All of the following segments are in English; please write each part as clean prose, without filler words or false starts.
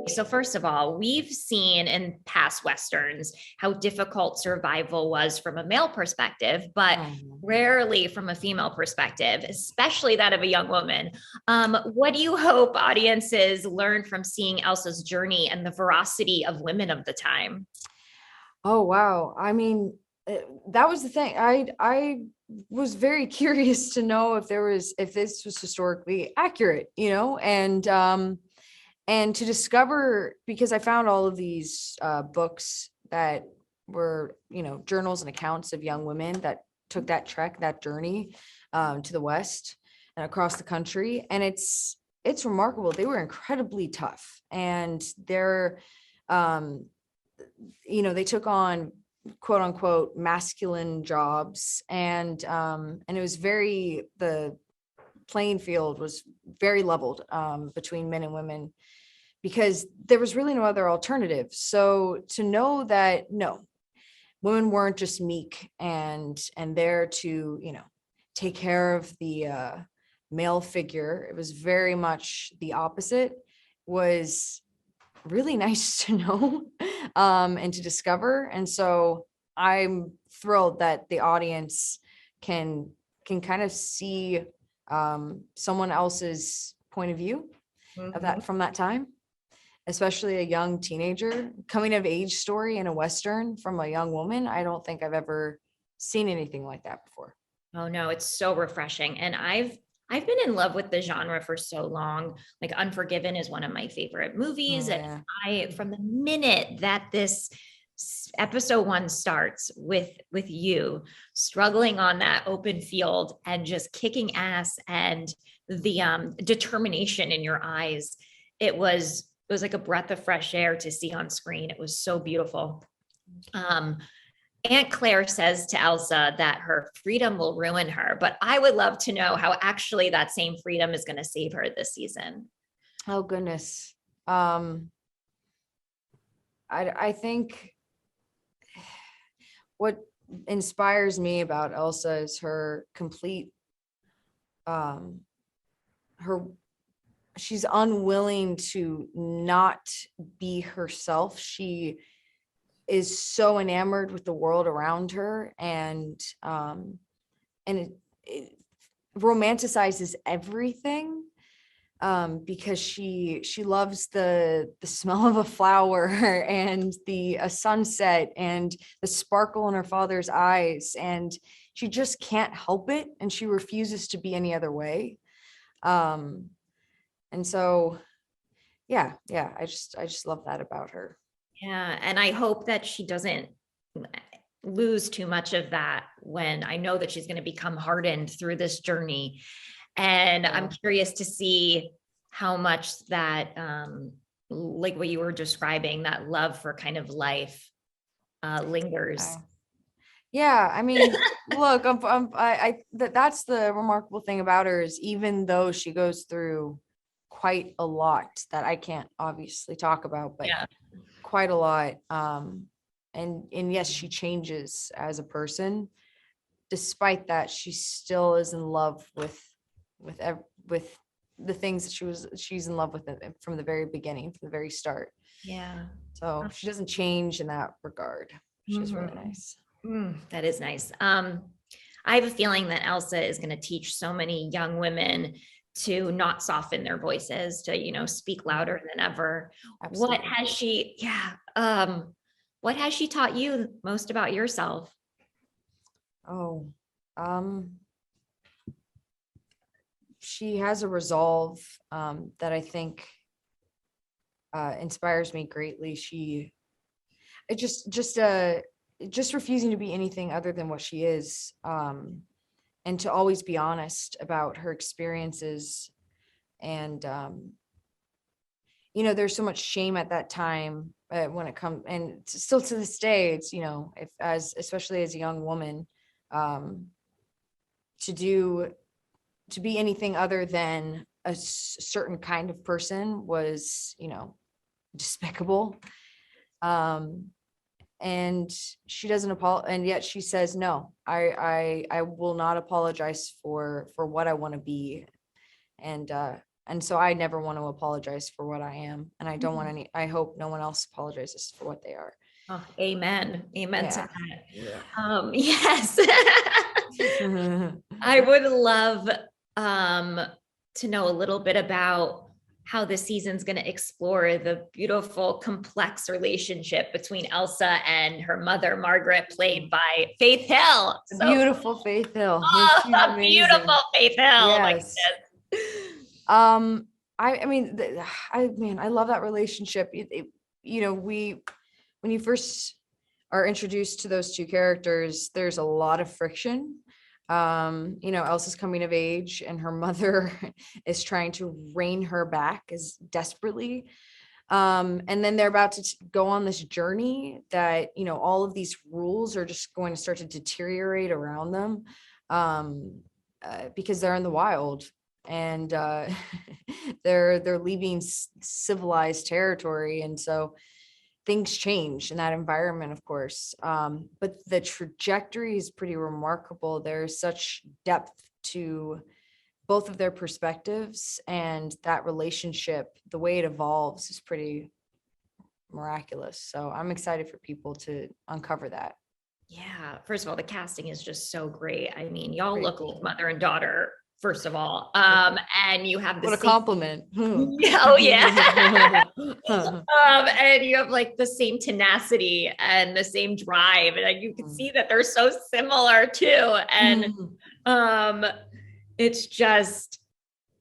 So first of all, we've seen in past Westerns how difficult survival was from a male perspective, but Mhm. rarely from a female perspective, especially that of a young woman. What do you hope audiences learn from seeing Elsa's journey and the veracity of women of the time? Oh wow. I mean, that was the thing. I was very curious to know if this was historically accurate, and to discover, because I found all of these books that were, journals and accounts of young women that took that trek, that journey to the West and across the country, and it's remarkable. They were incredibly tough, and um, they took on quote unquote masculine jobs, and it was the playing field was very leveled between men and women, because there was really no other alternative. So to know that no, women weren't just meek and there to, take care of the male figure, it was very much the opposite, was really nice to know and to discover. And so I'm thrilled that the audience can kind of see someone else's point of view of Mhm. that from that time, especially a young teenager coming of age story in a Western from a young woman. I don't think I've ever seen anything like that before. Oh no, it's so refreshing. And I've been in love with the genre for so long. Like Unforgiven is one of my favorite movies. Oh And yeah. I from the minute that this episode one starts with you struggling on that open field and just kicking ass and the determination in your eyes, it was like a breath of fresh air to see on screen. It was so beautiful. Um, Aunt Claire says to Elsa that her freedom will ruin her, but I would love to know how actually that same freedom is going to save her this season. Oh goodness. Um, I think what inspires me about Elsa is her complete um her she's unwilling to not be herself. She is so enamored with the world around her, and it romanticizes everything, because she loves the smell of a flower and the a sunset and the sparkle in her father's eyes, and she just can't help it, and she refuses to be any other way. um and so yeah, I just love that about her. Yeah. And I hope that she doesn't lose too much of that when I know that she's going to become hardened through this journey. And I'm Yeah. curious to see how much that, like what you were describing, that love for kind of life lingers. Uh, yeah, I mean, look, that's the remarkable thing about her, is even though she goes through quite a lot that I can't obviously talk about, but Yeah. quite a lot. And yes, she changes as a person. Despite that, she still is in love with the things that she's in love with it from the very beginning, from the very start. Yeah. So she doesn't change in that regard, which is really Mhm. nice. That is nice. I have a feeling that Elsa is going to teach so many young women to not soften their voices, to, speak louder than ever. What Absolutely. has she, yeah, what has she taught you most about yourself? Oh, um, she has a resolve that I think inspires me greatly. It just refusing to be anything other than what she is, and to always be honest about her experiences. And there's so much shame at that time when it comes, and still to this day, it's, if as especially as a young woman, um, to do to be anything other than a certain kind of person was, despicable. Um, and she doesn't apologize, and yet she says, no, I will not apologize for what I want to be. And And so I never want to apologize for what I am. And I don't want I hope no one else apologizes for what they are. Oh, amen. Amen to that. Yeah. Yes. I would love to know a little bit about how the season's going to explore the beautiful, complex relationship between Elsa and her mother, Margaret, played by Faith Hill. So beautiful Faith Hill. Oh, beautiful Faith Hill. Yes. I mean, I love that relationship. When you first are introduced to those two characters, there's a lot of friction. Elsa's coming of age and her mother is trying to rein her back as desperately. And then they're about to go on this journey that, all of these rules are just going to start to deteriorate around them because they're in the wild and they're leaving civilized territory. And so things change in that environment, of course. But the trajectory is pretty remarkable. There's such depth to both of their perspectives, and that relationship, the way it evolves, is pretty miraculous. So I'm excited for people to uncover that. Yeah. First of all, the casting is just so great. I mean, y'all look like mother and daughter, first of all. And you have what a compliment. Oh yeah. And you have like the same tenacity and the same drive. And you can see that they're so similar too. And it's just,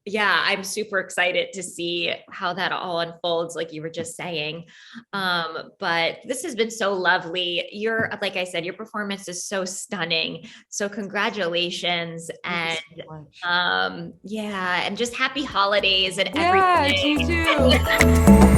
yeah, I'm super excited to see how that all unfolds, like you were just saying. But this has been so lovely. Like I said, your performance is so stunning. So congratulations. And so yeah, and just happy holidays and everything. Yeah, you too.